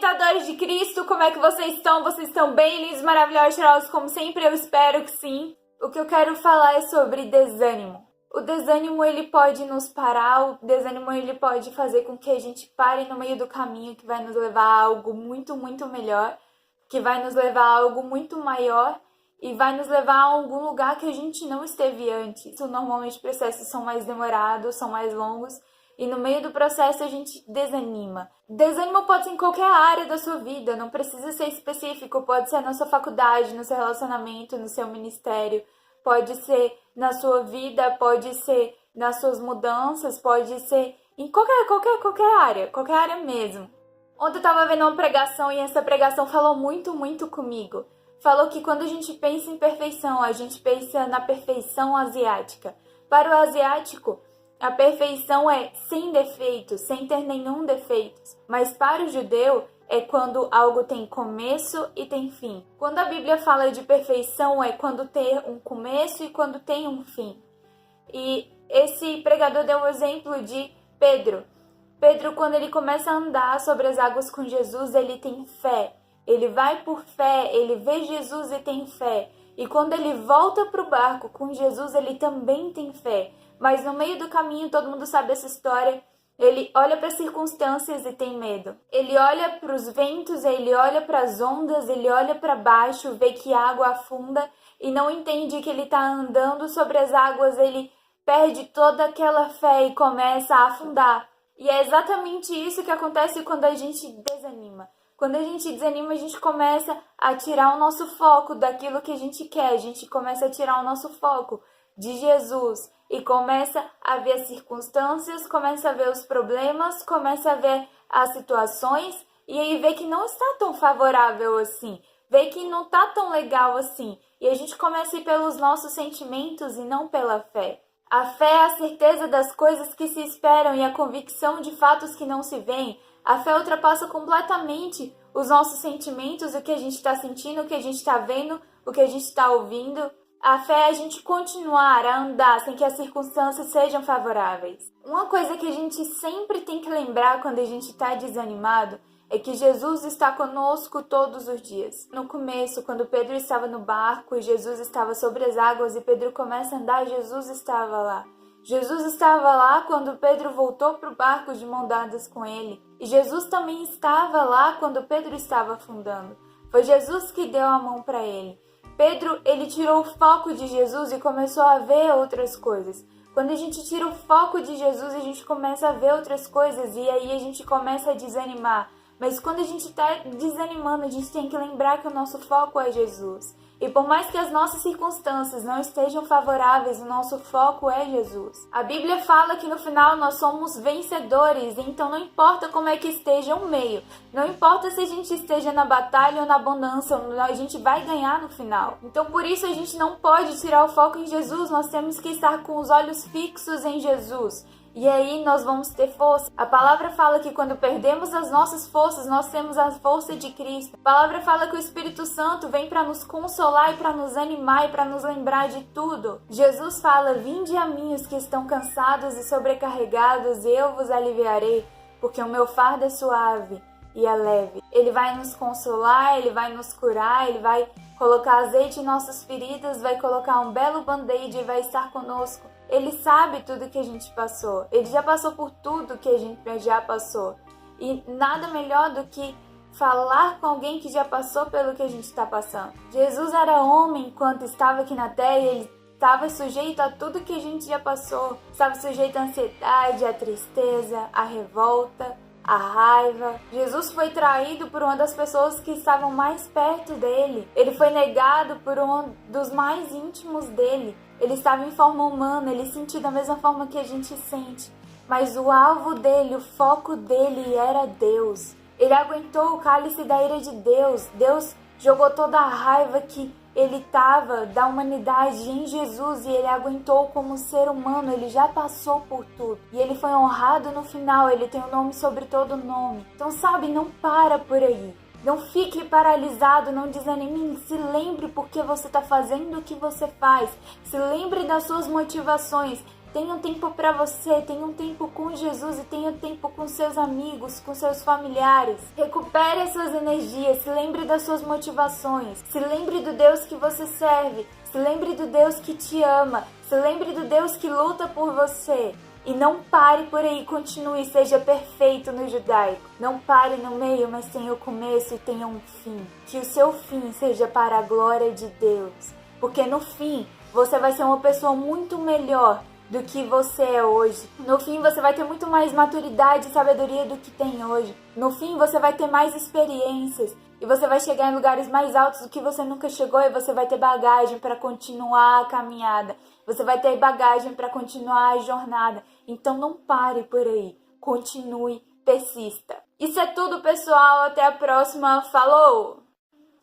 imitadores de Cristo, como é que vocês estão? Vocês estão bem, lindos, maravilhosos, cheirosos, como sempre? Eu espero que sim. O que eu quero falar é sobre desânimo. O desânimo, ele pode nos parar, o desânimo, ele pode fazer com que a gente pare no meio do caminho, que vai nos levar a algo muito, muito melhor, que vai nos levar a algo muito maior e vai nos levar a algum lugar que a gente não esteve antes. Normalmente, processos são mais demorados, são mais longos, e no meio do processo a gente desanima. Desânimo pode ser em qualquer área da sua vida, não precisa ser específico, pode ser na sua faculdade, no seu relacionamento, no seu ministério, pode ser na sua vida, pode ser nas suas mudanças, pode ser em qualquer área mesmo. Ontem eu estava vendo uma pregação e essa pregação falou muito, muito comigo. Falou que quando a gente pensa em perfeição, a gente pensa na perfeição asiática. Para o asiático, a perfeição é sem defeitos, sem ter nenhum defeito. Mas para o judeu, é quando algo tem começo e tem fim. Quando a Bíblia fala de perfeição, é quando tem um começo e quando tem um fim. E esse pregador deu um exemplo de Pedro. Pedro, quando ele começa a andar sobre as águas com Jesus, ele tem fé. Ele vai por fé, ele vê Jesus e tem fé. E quando ele volta para o barco com Jesus, ele também tem fé. Mas no meio do caminho, todo mundo sabe essa história, ele olha para as circunstâncias e tem medo. Ele olha para os ventos, ele olha para as ondas, ele olha para baixo, vê que a água afunda e não entende que ele está andando sobre as águas, ele perde toda aquela fé e começa a afundar. E é exatamente isso que acontece quando a gente desanima. Quando a gente desanima, a gente começa a tirar o nosso foco daquilo que a gente quer. A gente começa a tirar o nosso foco de Jesus e começa a ver as circunstâncias, começa a ver os problemas, começa a ver as situações e aí vê que não está tão favorável assim, vê que não está tão legal assim. E a gente começa a ir pelos nossos sentimentos e não pela fé. A fé é a certeza das coisas que se esperam e a convicção de fatos que não se veem. A fé ultrapassa completamente os nossos sentimentos, o que a gente está sentindo, o que a gente está vendo, o que a gente está ouvindo. A fé é a gente continuar a andar sem que as circunstâncias sejam favoráveis. Uma coisa que a gente sempre tem que lembrar quando a gente está desanimado é que Jesus está conosco todos os dias. No começo, quando Pedro estava no barco e Jesus estava sobre as águas e Pedro começa a andar, Jesus estava lá. Jesus estava lá quando Pedro voltou para o barco de mão dadas com ele. E Jesus também estava lá quando Pedro estava afundando. Foi Jesus que deu a mão para ele. Pedro, ele tirou o foco de Jesus e começou a ver outras coisas. Quando a gente tira o foco de Jesus, a gente começa a ver outras coisas e aí a gente começa a desanimar. Mas quando a gente está desanimando, a gente tem que lembrar que o nosso foco é Jesus. E por mais que as nossas circunstâncias não estejam favoráveis, o nosso foco é Jesus. A Bíblia fala que no final nós somos vencedores, então não importa como é que esteja o meio, não importa se a gente esteja na batalha ou na abundância, a gente vai ganhar no final. Então por isso a gente não pode tirar o foco em Jesus, nós temos que estar com os olhos fixos em Jesus. E aí nós vamos ter força. A palavra fala que quando perdemos as nossas forças, nós temos a força de Cristo. A palavra fala que o Espírito Santo vem para nos consolar e para nos animar e para nos lembrar de tudo. Jesus fala: vinde a mim os que estão cansados e sobrecarregados, e eu vos aliviarei, porque o meu fardo é suave e é leve. Ele vai nos consolar, ele vai nos curar, ele vai colocar azeite em nossas feridas, vai colocar um belo band-aid e vai estar conosco. Ele sabe tudo que a gente passou. Ele já passou por tudo que a gente já passou. E nada melhor do que falar com alguém que já passou pelo que a gente está passando. Jesus era homem enquanto estava aqui na terra e ele estava sujeito a tudo que a gente já passou. Estava sujeito à ansiedade, à tristeza, à revolta, à raiva. Jesus foi traído por uma das pessoas que estavam mais perto dele. Ele foi negado por um dos mais íntimos dele. Ele estava em forma humana, ele sentiu da mesma forma que a gente sente. Mas o alvo dele, o foco dele era Deus. Ele aguentou o cálice da ira de Deus. Deus jogou toda a raiva que ele estava da humanidade em Jesus e ele aguentou como ser humano. Ele já passou por tudo. E ele foi honrado no final, ele tem o nome sobre todo nome. Então, sabe, não para por aí. Não fique paralisado, não desanime, se lembre por que você está fazendo o que você faz. Se lembre das suas motivações. Tenha um tempo para você, tenha um tempo com Jesus e tenha um tempo com seus amigos, com seus familiares. Recupere as suas energias, se lembre das suas motivações, se lembre do Deus que você serve, se lembre do Deus que te ama, se lembre do Deus que luta por você. E não pare por aí, continue, seja perfeito no judaico. Não pare no meio, mas tenha o começo e tenha um fim. Que o seu fim seja para a glória de Deus. Porque no fim, você vai ser uma pessoa muito melhor do que você é hoje. No fim, você vai ter muito mais maturidade e sabedoria do que tem hoje. No fim, você vai ter mais experiências. E você vai chegar em lugares mais altos do que você nunca chegou. E você vai ter bagagem para continuar a caminhada. Você vai ter bagagem para continuar a jornada. Então não pare por aí. Continue, persista. Isso é tudo, pessoal. Até a próxima. Falou!